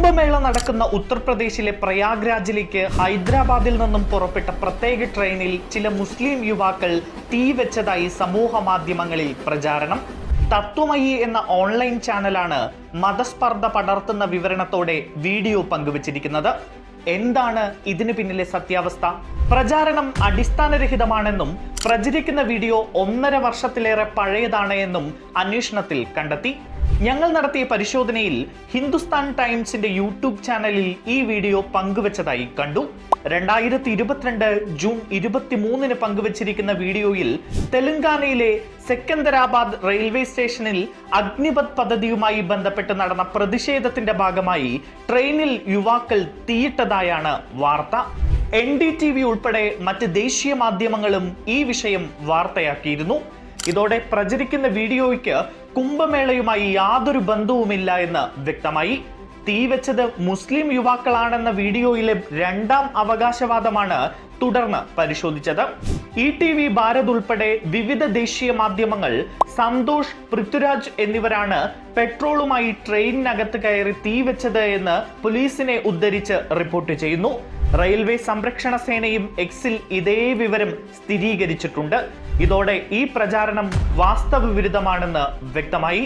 കുംഭമേള നടക്കുന്ന ഉത്തർപ്രദേശിലെ പ്രയാഗ്രാജിലേക്ക് ഹൈദരാബാദിൽ നിന്നും പുറപ്പെട്ട പ്രത്യേക ട്രെയിനിൽ ചില മുസ്ലിം യുവാക്കൾ തീവെച്ചതായി സമൂഹ മാധ്യമങ്ങളിൽ പ്രചാരണം. തത്വമയി എന്ന ഓൺലൈൻ ചാനലാണ് മതസ്പർദ്ധ പടർത്തുന്ന വിവരണത്തോടെ വീഡിയോ പങ്കുവച്ചിരിക്കുന്നത്. എന്താണ് ഇതിനു പിന്നിലെ സത്യാവസ്ഥ? പ്രചാരണം അടിസ്ഥാനരഹിതമാണെന്നും പ്രചരിക്കുന്ന വീഡിയോ 1.5 വർഷത്തിലേറെ പഴയതാണ് എന്നും അന്വേഷണത്തിൽ കണ്ടെത്തി. ഞങ്ങൾ നടത്തിയ പരിശോധനയിൽ ഹിന്ദുസ്ഥാൻ ടൈംസിന്റെ യൂട്യൂബ് ചാനലിൽ ഈ വീഡിയോ പങ്കുവച്ചതായി കണ്ടു. 2022 ജൂൺ 23 പങ്കുവച്ചിരിക്കുന്ന വീഡിയോയിൽ തെലങ്കാനയിലെ സെക്കന്ദരാബാദ് റെയിൽവേ സ്റ്റേഷനിൽ അഗ്നിപത് പദ്ധതിയുമായി ബന്ധപ്പെട്ട് നടന്ന പ്രതിഷേധത്തിന്റെ ഭാഗമായി ട്രെയിനിൽ യുവാക്കൾ തീയിട്ടതായാണ് വാർത്ത. NDTV ഉൾപ്പെടെ മറ്റ് ദേശീയ മാധ്യമങ്ങളും ഈ വിഷയം വാർത്തയാക്കിയിരുന്നു. ഇതോടെ പ്രചരിക്കുന്ന വീഡിയോയ്ക്ക് കുംഭമേളയുമായി യാതൊരു ബന്ധവുമില്ല എന്ന് വ്യക്തമായി. തീവെച്ചത് മുസ്ലിം യുവാക്കളാണെന്ന വീഡിയോയിലെ 2ാം അവകാശവാദമാണ് തുടർന്ന് പരിശോധിച്ചത്. ETV ഭാരത് ഉൾപ്പെടെ വിവിധ ദേശീയ മാധ്യമങ്ങൾ സന്തോഷ്, പൃഥ്വിരാജ് എന്നിവരാണ് പെട്രോളുമായി ട്രെയിനിനകത്ത് കയറി തീവെച്ചത് എന്ന് പോലീസിനെ ഉദ്ധരിച്ച് റിപ്പോർട്ട് ചെയ്യുന്നു. റെയിൽവേ സംരക്ഷണ സേനയും എക്സിൽ ഇതേ വിവരം സ്ഥിരീകരിച്ചിട്ടുണ്ട്. ഇതോടെ ഈ പ്രചാരണം വാസ്തവവിരുദ്ധമാണെന്ന് വ്യക്തമായി.